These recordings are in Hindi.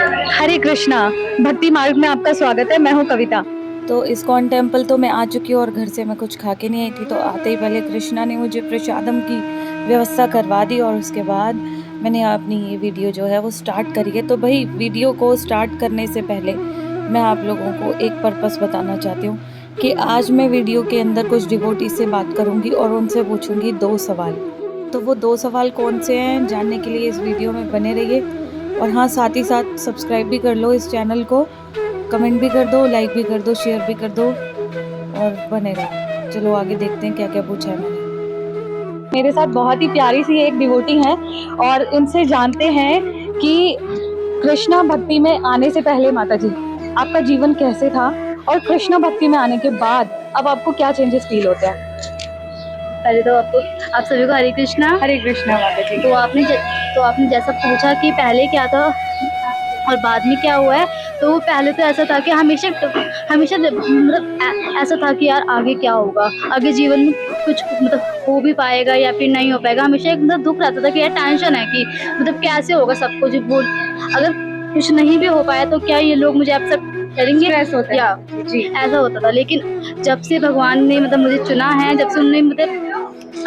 हरे कृष्णा। भक्ति मार्ग में आपका स्वागत है। मैं हूँ कविता। तो इस्कॉन टेम्पल तो मैं आ चुकी हूँ और घर से मैं कुछ खा के नहीं आई थी, तो आते ही पहले कृष्णा ने मुझे प्रसादम की व्यवस्था करवा दी और उसके बाद मैंने अपनी ये वीडियो जो है वो स्टार्ट करी है। तो भाई वीडियो को स्टार्ट करने से पहले मैं आप लोगों को एक पर्पस बताना चाहती हूँ कि आज मैं वीडियो के अंदर कुछ डिवोटी से बात करूँगी और उनसे पूछूँगी 2 सवाल। तो वो 2 सवाल कौन से हैं जानने के लिए इस वीडियो में बने रहिए। और हाँ, साथ ही साथ सब्सक्राइब भी कर लो इस चैनल को, कमेंट भी कर दो, लाइक भी कर दो, शेयर भी कर दो और बने रहो। चलो आगे देखते हैं क्या क्या पूछा है मैंने। मेरे साथ बहुत ही प्यारी सी एक डिवोटी हैं और इनसे जानते हैं कि कृष्णा भक्ति में आने से पहले माता जी आपका जीवन कैसे था और कृष्णा भक्ति में आने के बाद अब आपको क्या चेंजेस फील होते हैं। पहले तो आपको आप सभी को हरे कृष्णा। हरे कृष्णा माता जी। तो आपने जैसा पूछा कि पहले क्या था और बाद में क्या हुआ है, तो पहले तो ऐसा था कि हमेशा मतलब ऐसा था कि यार आगे क्या होगा, आगे जीवन में कुछ मतलब हो भी पाएगा या फिर नहीं हो पाएगा। हमेशा एक मतलब दुख रहता था कि यार टेंशन है कि मतलब कैसे होगा सब कुछ, वो अगर कुछ नहीं भी हो पाया तो क्या ये लोग मुझे एक्सेप्ट करेंगे या जी। ऐसा होता था। लेकिन जब से भगवान ने मतलब मुझे चुना है, जब से उन्होंने मतलब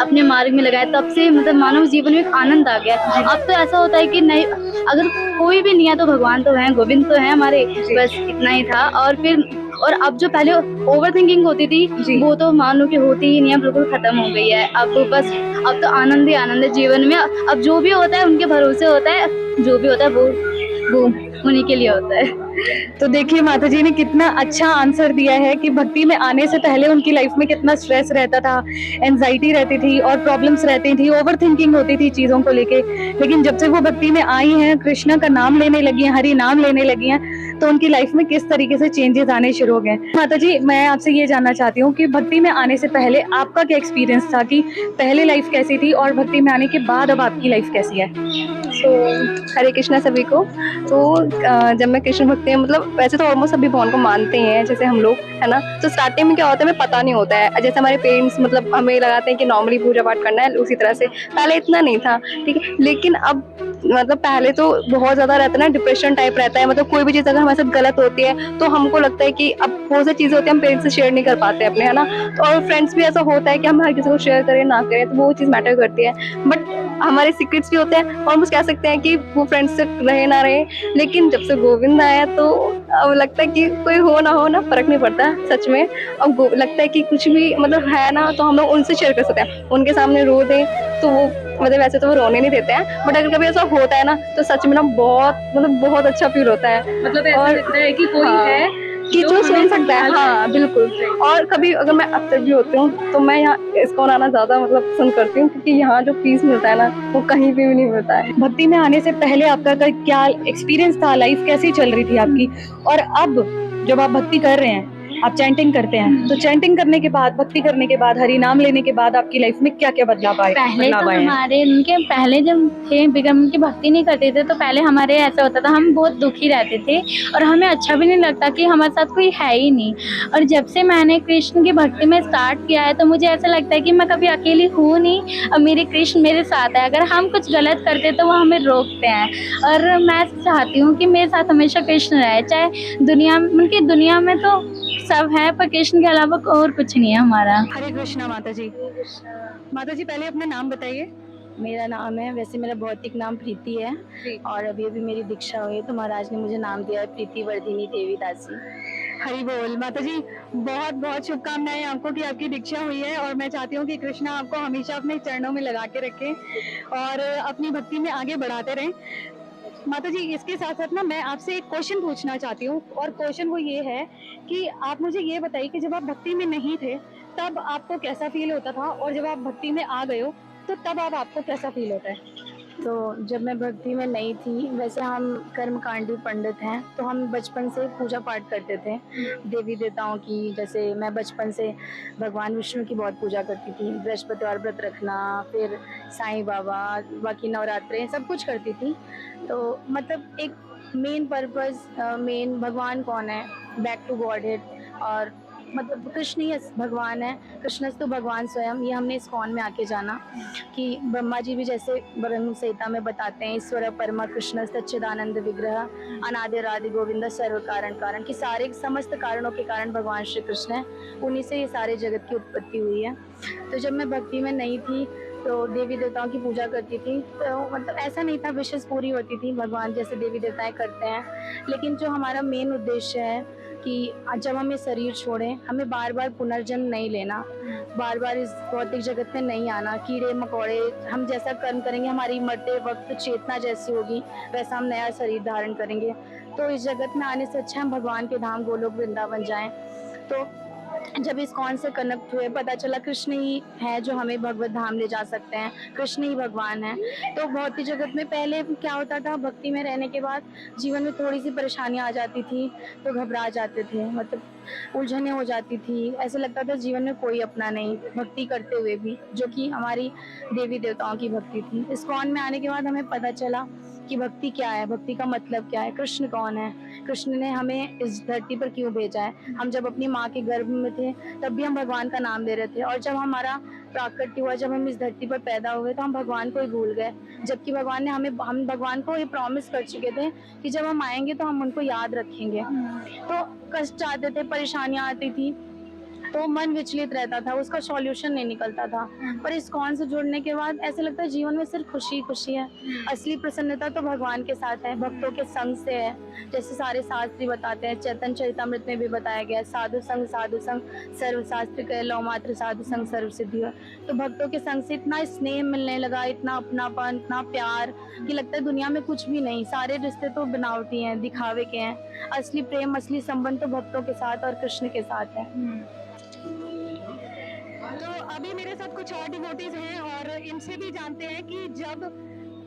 अपने मार्ग में लगाया, तब से मतलब मानव जीवन में एक आनंद आ गया। अब तो ऐसा होता है कि नहीं, अगर कोई भी नहीं है तो भगवान तो है, गोविंद तो है हमारे, बस इतना ही था। और अब जो पहले ओवर थिंकिंग होती थी वो तो मान लो कि होती ही नहीं है, बिल्कुल खत्म हो गई है। अब तो आनंद ही आनंद है जीवन में। अब जो भी होता है उनके भरोसे होता है, जो भी होता है वो उन्हीं के लिए होता है। तो देखिए माता जी ने कितना अच्छा आंसर दिया है कि भक्ति में आने से पहले उनकी लाइफ में कितना स्ट्रेस रहता था, एंजाइटी रहती थी और प्रॉब्लम्स रहती थी, ओवर थिंकिंग होती थी चीज़ों को लेके। लेकिन जब से वो भक्ति में आई हैं, कृष्णा का नाम लेने लगी हैं, हरि नाम लेने लगी हैं, तो उनकी लाइफ में किस तरीके से चेंजेस आने शुरू हो गए। माता जी मैं आपसे ये जानना चाहती हूँ कि भक्ति में आने से पहले आपका क्या एक्सपीरियंस था, कि पहले लाइफ कैसी थी और भक्ति में आने के बाद अब आपकी लाइफ कैसी है। सो हरे कृष्णा सभी को। तो जब मैं कृष्ण भक्ति में मतलब वैसे तो ऑलमोस्ट सभी भगवान को मानते ही हैं जैसे हम लोग, है ना। तो स्टार्टिंग में क्या होता है हमें पता नहीं होता है, जैसे हमारे पेरेंट्स मतलब हमें लगाते हैं कि नॉर्मली पूजा पाठ करना है, उसी तरह से पहले इतना नहीं था, ठीक है। लेकिन अब मतलब पहले तो बहुत ज्यादा रहता है ना, डिप्रेशन टाइप रहता है, मतलब कोई भी चीज अगर हमारे साथ गलत होती है तो हमको लगता है कि अब बहुत सी चीजें होती है हम पेरेंट्स से शेयर नहीं कर पाते अपने, है ना। तो और फ्रेंड्स भी ऐसा होता है कि हम हर किसी को शेयर करें ना करें, तो वो चीज मैटर करती है। बट हमारे सीक्रेट्स भी होते हैं, ऑलमोस्ट कह सकते हैं कि वो फ्रेंड्स से रहे ना रहे। लेकिन जब से गोविंद आया तो अब लगता है कि कोई हो ना फर्क नहीं पड़ता सच में। अब लगता है कि कुछ भी मतलब है ना, तो हम लोग उनसे शेयर कर सकते हैं, उनके सामने रो दें तो वो मतलब वैसे तो वो रोने नहीं देते हैं, बट अगर कभी ऐसा होता है ना तो सच में ना बहुत अच्छा फील होता है। मतलब ऐसा लगता है कि कोई है कि जो सुन सकता है, हाँ बिल्कुल। और कभी अगर मैं अक्सर भी होती हूँ तो मैं यहाँ इस्कॉन आना ज्यादा मतलब पसंद करती हूँ, क्योंकि यहाँ जो पीस मिलता है ना वो कहीं पे भी नहीं मिलता है। भक्ति में आने से पहले आपका क्या एक्सपीरियंस था, लाइफ कैसी चल रही थी आपकी, और अब जब आप भक्ति कर रहे हैं, आप चैंटिंग करते हैं, तो चैंटिंग करने के बाद, भक्ति करने के बाद, हरि नाम लेने के बाद आपकी लाइफ में क्या क्या बदलाव आए। पहले तो हमारे उनके पहले जब थे बिगम की भक्ति नहीं करते थे, तो पहले हमारे ऐसा होता था, हम बहुत दुखी रहते थे और हमें अच्छा भी नहीं लगता कि हमारे साथ कोई है ही नहीं। और जब से मैंने कृष्ण की भक्ति में स्टार्ट किया है तो मुझे ऐसा लगता है कि मैं कभी अकेली हूँ नहीं और मेरे कृष्ण मेरे साथ है। अगर हम कुछ गलत करते तो वो हमें रोकते हैं और मैं चाहती हूँ कि मेरे साथ हमेशा कृष्ण रहे, चाहे उनकी दुनिया में तो सब है पर कृष्ण के अलावा और कुछ नहीं है हमारा। हरे कृष्णा माता जी। माता जी पहले अपना नाम बताइए। मेरा नाम है, वैसे मेरा भौतिक नाम प्रीति है और अभी अभी मेरी दीक्षा हुई है तो महाराज ने मुझे नाम दिया है प्रीति वर्धिनी देवी दासी। हरि बोल। माता जी बहुत बहुत शुभकामनाएं आपको कि आपकी दीक्षा हुई है, और मैं चाहती हूँ कि कृष्णा आपको हमेशा अपने चरणों में लगा के रखें और अपनी भक्ति में आगे बढ़ाते रहें। माता जी इसके साथ साथ ना मैं आपसे एक क्वेश्चन पूछना चाहती हूँ, और क्वेश्चन वो ये है कि आप मुझे ये बताइए कि जब आप भक्ति में नहीं थे तब आपको कैसा फील होता था, और जब आप भक्ति में आ गए हो तो तब अब आपको कैसा फील होता है। तो जब मैं भक्ति में नहीं थी, वैसे हम कर्मकांडी पंडित हैं तो हम बचपन से पूजा पाठ करते थे देवी देवताओं की। जैसे मैं बचपन से भगवान विष्णु की बहुत पूजा करती थी, बृहस्पतिवार व्रत रखना, फिर साईं बाबा, बाकी नवरात्रे सब कुछ करती थी। तो मतलब एक मेन पर्पस, मेन भगवान कौन है, बैक टू गॉड हेड। और मतलब कृष्ण ही भगवान है, कृष्ण तो भगवान स्वयं, ये हमने इस्कॉन में आके जाना कि ब्रह्मा जी भी जैसे ब्रह्म संहिता में बताते हैं, ईश्वर परमा कृष्ण सच्चिदानंद विग्रह अनादिर आदि गोविंद सर्व कारण कारण, कि सारे समस्त कारणों के कारण भगवान श्री कृष्ण है, उन्हीं से ये सारे जगत की उत्पत्ति हुई है। तो जब मैं भक्ति में नहीं थी तो देवी देवताओं की पूजा करती थी, तो मतलब ऐसा नहीं था विशेष पूरी होती थी, भगवान जैसे देवी देवताएं करते हैं, लेकिन जो हमारा मेन उद्देश्य है कि जब हम ये शरीर छोड़ें, हमें बार बार पुनर्जन्म नहीं लेना, बार बार इस भौतिक जगत में नहीं आना, कीड़े मकोड़े हम जैसा कर्म करेंगे हमारी मरते वक्त चेतना जैसी होगी वैसा हम नया शरीर धारण करेंगे। तो इस जगत में आने से अच्छा हम भगवान के धाम गोलोक वृंदावन जाएं। तो जब इस्कॉन से कनेक्ट हुए पता चला कृष्ण ही है जो हमें भगवत धाम ले जा सकते हैं, कृष्ण ही भगवान है। तो भौतिक जगत में पहले क्या होता था, भक्ति में रहने के बाद जीवन में थोड़ी सी परेशानियां आ जाती थी तो घबरा जाते थे, मतलब उलझने हो जाती थी, ऐसे लगता था जीवन में कोई अपना नहीं, भक्ति करते हुए भी, जो कि हमारी देवी देवताओं की भक्ति थी। इस्कॉन में आने के बाद हमें पता चला कि भक्ति क्या है, भक्ति का मतलब क्या है, कृष्ण कौन है, कृष्ण ने हमें इस धरती पर क्यों भेजा है। हम जब अपनी माँ के गर्भ में थे तब भी हम भगवान का नाम ले रहे थे, और जब हमारा प्राकट्य हुआ, जब हम इस धरती पर पैदा हुए तो हम भगवान को ही भूल गए, जबकि भगवान ने हम भगवान को ये प्रॉमिस कर चुके थे कि जब हम आएंगे तो हम उनको याद रखेंगे। तो कष्ट आते थे, परेशानियां आती थी, तो मन विचलित रहता था, उसका सॉल्यूशन नहीं निकलता था। पर इस्कॉन से जुड़ने के बाद ऐसा लगता है जीवन में सिर्फ खुशी खुशी है। असली प्रसन्नता तो भगवान के साथ है, भक्तों के संग से है, जैसे सारे शास्त्री बताते हैं, चैतन्य चरितमृत में भी बताया गया है, साधु संग सर्व शास्त्र के लो मात्र साधु संग सर्व सिद्धि है। तो भक्तों के संग से इतना स्नेह मिलने लगा, इतना अपनापन, इतना प्यार कि लगता है दुनिया में कुछ भी नहीं, सारे रिश्ते तो बनावटी हैं, दिखावे के हैं। असली प्रेम, असली संबंध तो भक्तों के साथ और कृष्ण के साथ है। तो अभी मेरे साथ कुछ और डिवोटीज हैं और इनसे भी जानते हैं कि जब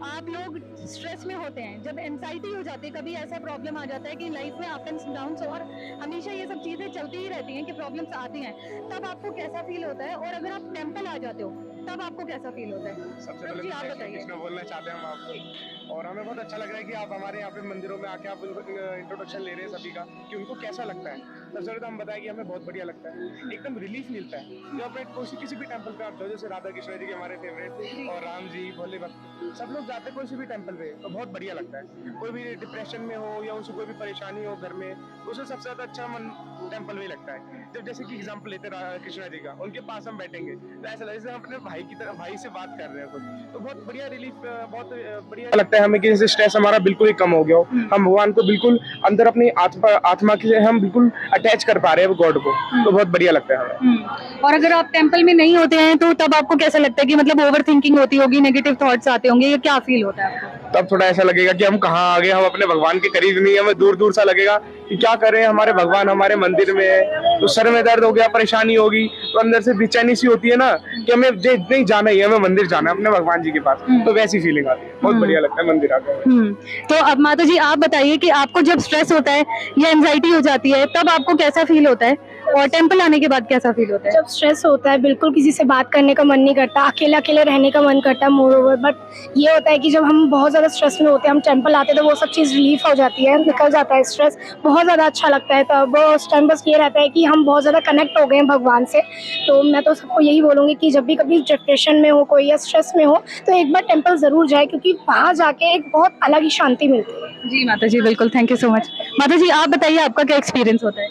आप लोग स्ट्रेस में होते हैं, जब एंजाइटी हो जाती है, कभी ऐसा प्रॉब्लम आ जाता है कि लाइफ में अप एंड डाउन्स और हमेशा ये सब चीजें चलती ही रहती हैं कि प्रॉब्लम्स आती हैं, तब आपको कैसा फील होता है, और अगर आप टेंपल आ जाते हो तब आपको कैसा फील होता है? सबसे पहले आप बताइए। कृष्ण बोलना चाहते हैं हम आपको, और हमें बहुत अच्छा लग रहा है कि आप हमारे यहाँ पे मंदिरों में आके आप उनको इंट्रोडक्शन ले रहे हैं सभी का कि उनको कैसा लगता है। सबसे पहले तो हम बताएं कि हमें बहुत बढ़िया लगता है, एकदम रिलीफ मिलता है जब आप किसी भी टेंपल पे आप जाओ, जैसे राधा कृष्ण जी के हमारे फेवरेट और राम जी, भोले भक्त, सब लोग जाते हैं कोई भी टेंपल पे तो बहुत बढ़िया लगता है। कोई भी डिप्रेशन में हो या उसे कोई भी परेशानी हो घर में, उसे सबसे ज्यादा अच्छा मन टेंपल में ही लगता है। जब जैसे कि एग्जांपल लेते कृष्णा जी का, उनके पास हम बैठेंगे तो ऐसा लगता है हम अपने भाई की तरह, भाई से बात कर रहे हैं कुछ, तो बहुत बढ़िया रिलीफ, बहुत बढ़िया लगता है हमें कि जैसे स्ट्रेस हमारा बिल्कुल ही कम हो गया हो, हम भगवान को बिल्कुल अंदर अपनी आत्मा के हम बिल्कुल अटैच कर पा रहे हैं गॉड को, तो बहुत बढ़िया लगता है हमें। और अगर आप टेंपल में नहीं होते हैं तो तब आपको कैसा लगता है कि मतलब ओवर थिंकिंग होती होगी, नेगेटिव थॉट्स आते होंगे, ये क्या फील होता है आपको? तब थोड़ा ऐसा लगेगा कि हम कहाँ आ गए, हम अपने भगवान के करीब नहीं है, हमें दूर दूर सा लगेगा कि क्या करें, हमारे भगवान हमारे मंदिर में है, तो सर में दर्द हो गया, परेशानी होगी, तो अंदर से बेचैनी सी होती है ना कि हमें नहीं जाना ही, हमें मंदिर जाना है अपने भगवान जी के पास, तो वैसी फीलिंग आती है, बहुत बढ़िया लगता है मंदिर आकर। तो अब माता जी आप बताइए कि आपको जब स्ट्रेस होता है या एंजाइटी हो जाती है तब आपको कैसा फील होता है, और टेंपल आने के बाद कैसा फील होता है? जब स्ट्रेस होता है बिल्कुल किसी से बात करने का मन नहीं करता, अकेले अकेले रहने का मन करता है मोर ओवर। बट ये होता है कि जब हम बहुत ज़्यादा स्ट्रेस में होते हैं, हम टेंपल आते हैं तो वो सब चीज़ रिलीफ हो जाती है, निकल जाता है स्ट्रेस, बहुत ज़्यादा अच्छा लगता है। तब उस टाइम बस ये रहता है कि हम बहुत ज़्यादा कनेक्ट हो गए हैं भगवान से। तो मैं तो सबको यही बोलूँगी कि जब भी कभी डिप्रेशन में हो कोई या स्ट्रेस में हो तो एक बार टेंपल ज़रूर जाए, क्योंकि वहाँ जाके एक बहुत अलग ही शांति मिलती है। जी माता जी, बिल्कुल, थैंक यू सो मच। माता जी आप बताइए आपका क्या एक्सपीरियंस होता है?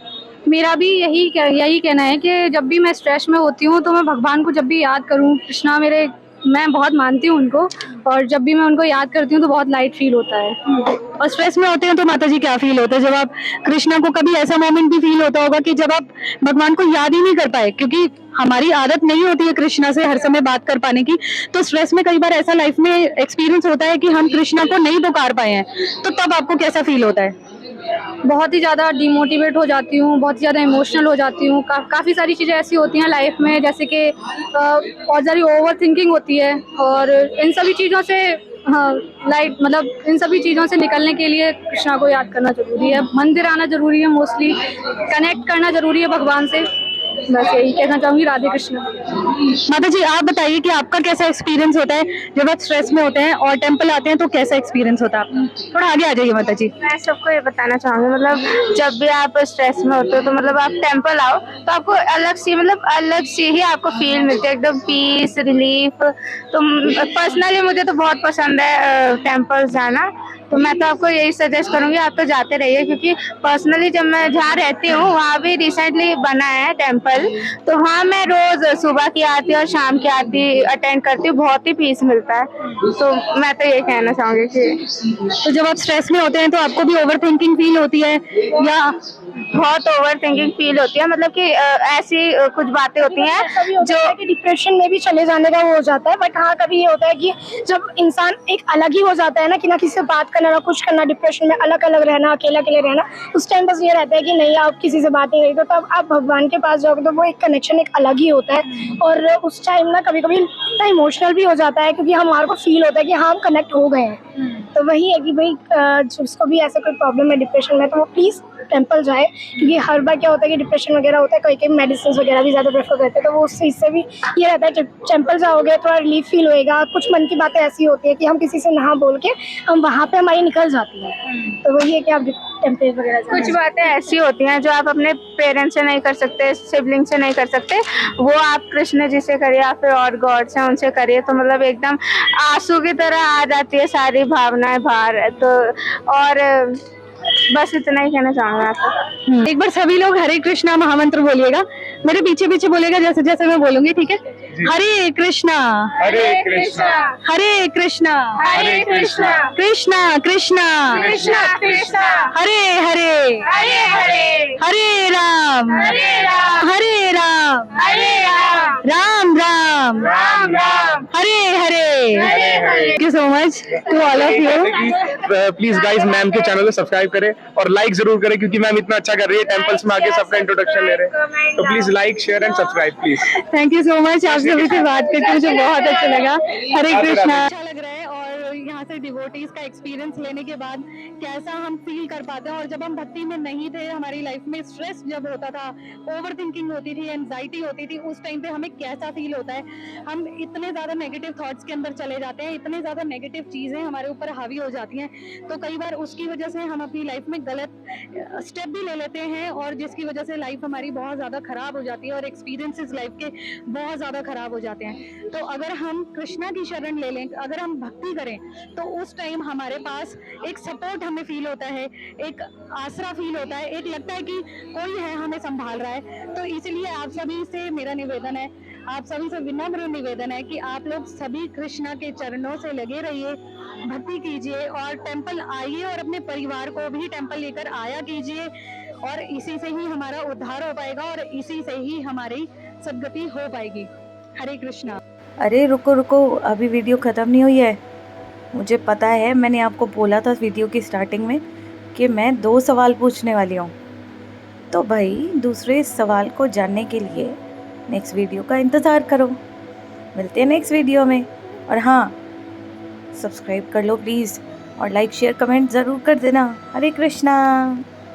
मेरा भी यही कहना है कि जब भी मैं स्ट्रेस में होती हूँ तो मैं भगवान को जब भी याद करूँ, कृष्णा मैं बहुत मानती हूँ उनको, और जब भी मैं उनको याद करती हूँ तो बहुत लाइट फील होता है। और स्ट्रेस में होते हैं तो माता जी क्या फील होता है जब आप कृष्णा को, कभी ऐसा मोमेंट भी फील होता होगा कि जब आप भगवान को याद ही नहीं कर पाए, क्योंकि हमारी आदत नहीं होती है कृष्णा से हर समय बात कर पाने की, तो स्ट्रेस में कई बार ऐसा लाइफ में एक्सपीरियंस होता है कि हम कृष्णा को नहीं पुकार पाए हैं, तो तब आपको कैसा फील होता है? बहुत ही ज़्यादा डिमोटिवेट हो जाती हूँ, बहुत ही ज़्यादा इमोशनल हो जाती हूँ। काफ़ी सारी चीज़ें ऐसी होती हैं लाइफ में, जैसे कि बहुत सारी ओवर थिंकिंग होती है, और इन सभी चीज़ों से इन सभी चीज़ों से निकलने के लिए कृष्णा को याद करना ज़रूरी है, मंदिर आना ज़रूरी है, मोस्टली कनेक्ट करना ज़रूरी है भगवान से, बस यही कहना चाहूँगी, राधे कृष्ण। माता जी आप बताइए कि आपका कैसा एक्सपीरियंस होता है जब आप स्ट्रेस में होते हैं और टेंपल आते हैं, तो कैसा एक्सपीरियंस होता है आपका? थोड़ा आगे आ जाइए माता जी। मैं सबको ये बताना चाहूँगी, मतलब जब भी आप स्ट्रेस में होते हो तो मतलब आप टेंपल आओ तो आपको अलग सी ही आपको फील मिलती है, एकदम पीस, रिलीफ। तो पर्सनली मुझे तो बहुत पसंद है टेंपल जाना, तो मैं तो आपको यही सजेस्ट करूँगी आप तो जाते रहिए, क्योंकि पर्सनली जब मैं जहाँ रहती हूँ वहाँ भी रिसेंटली बना है टेंपल, तो हाँ मैं रोज सुबह की आरती और शाम की आरती अटेंड करती हूँ, बहुत ही पीस मिलता है। तो मैं तो ये कहना चाहूँगी कि तो जब आप स्ट्रेस में होते हैं तो आपको भी ओवर थिंकिंग फील होती है या बहुत ओवर थिंकिंग फील होती है, मतलब कि ऐसी कुछ बातें होती हैं जो कि डिप्रेशन में भी चले जाने का वो हो जाता है। बट हाँ कभी ये होता है कि जब इंसान एक अलग ही हो जाता है ना, कि ना किसी से बात करना ना कुछ करना, डिप्रेशन में अलग अलग रहना, अकेला अकेले रहना, उस टाइम बस ये रहता है कि नहीं आप किसी से बात नहीं करी, तो तब आप भगवान के पास जाओगे तो वो एक कनेक्शन एक अलग ही होता है। और उस टाइम ना कभी कभी इतना इमोशनल भी हो जाता है, क्योंकि हमारे को फील होता है कि हाँ हम कनेक्ट हो गए हैं। तो वही है कि भाई जिसको भी ऐसा कोई प्रॉब्लम है डिप्रेशन में, तो वो प्लीज़ टेंपल जाए, क्योंकि हर बार क्या होता है कि डिप्रेशन वगैरह होता है, कोई कोई मेडिसिन वगैरह भी ज़्यादा प्रेफर करते हैं, तो वो उस चीज़ से भी ये रहता है कि टेंपल जाओगे थोड़ा रिलीफ फील होएगा। कुछ मन की बातें ऐसी होती है कि हम किसी से ना बोल के हम वहाँ पे हमारी निकल जाती है। तो वही है कि आप टेंपल वगैरह जाना। कुछ बातें ऐसी होती हैं जो आप अपने पेरेंट्स से नहीं कर सकते, सिबलिंग से नहीं कर सकते, वो आप कृष्ण जी से करिए या फिर और गॉड्स हैं उनसे करिए, तो मतलब एकदम आंसू की तरह आ जाती है सारी भावनाएं बाहर। तो और बस इतना ही कहना चाहूँगा आपको। एक बार सभी लोग हरे कृष्णा महामंत्र बोलिएगा, मेरे पीछे पीछे बोलेगा जैसे जैसे मैं बोलूंगी, ठीक है? Hare Krishna Hare Krishna Hare Krishna Hare Krishna Krishna Krishna Krishna Krishna Hare Hare Hare Hare Hare Ram Hare Ram Hare Ram Hare Ram Ram Ram Ram Ram Hare Hare Hare Hare. Thank you so much to all of you. Please guys ma'am के चैनल को सब्सक्राइब करें और लाइक जरूर करें, क्योंकि मैम इतना अच्छा कर रही है, टेंपल्स में आके सबका इंट्रोडक्शन ले रहे हैं। तो please like share and subscribe please. Thank you so much, आप सभी से बात करके मुझे बहुत अच्छा लगा। हरे राधे कृष्णा। राधे। अच्छा लग रहा है, और यहाँ से डिवोटीज का एक्सपीरियंस लेने के बाद कैसा हम फील कर पाते हैं, और जब हम भक्ति में नहीं थे, हमारी लाइफ में स्ट्रेस जब होता था, ओवर थिंकिंग होती थी, एंजाइटी होती थी, उस टाइम पे हमें कैसा फील होता है। हम इतने ज्यादा नेगेटिव थॉट्स के अंदर चले जाते हैं, इतने ज्यादा नेगेटिव चीजें हमारे ऊपर हावी हो जाती हैं, तो कई बार उसकी वजह से हम अपनी लाइफ में गलत स्टेप भी ले लेते हैं, और जिसकी वजह से लाइफ हमारी बहुत ज्यादा खराब हो जाती है, और एक्सपीरियंसेस लाइफ के बहुत ज्यादा खराब हो जाते हैं। तो अगर हम कृष्णा की शरण ले लें, अगर हम भक्ति करें, तो उस टाइम हमारे पास एक सपोर्ट हमें फील होता है, एक आसरा फील होता है, एक लगता है कि कोई है हमें संभाल रहा है। तो इसलिए आप सभी से मेरा निवेदन है, आप सभी से विनम्र निवेदन है कि आप लोग सभी कृष्णा के चरणों से लगे रहिए, भक्ति कीजिए और टेंपल आइए, और अपने परिवार को भी टेंपल लेकर आया कीजिए, और इसी से ही हमारा उद्धार हो पाएगा, और इसी से ही हमारी सदगति हो पाएगी। हरे कृष्णा। अरे रुको रुको, अभी वीडियो ख़त्म नहीं हुई है। मुझे पता है, मैंने आपको बोला था वीडियो की स्टार्टिंग में कि मैं 2 सवाल पूछने वाली हूँ, तो भाई दूसरे सवाल को जानने के लिए नेक्स्ट वीडियो का इंतज़ार करो। मिलते हैं नेक्स्ट वीडियो में, और हाँ सब्सक्राइब कर लो प्लीज़, और लाइक शेयर कमेंट ज़रूर कर देना। हरे कृष्णा।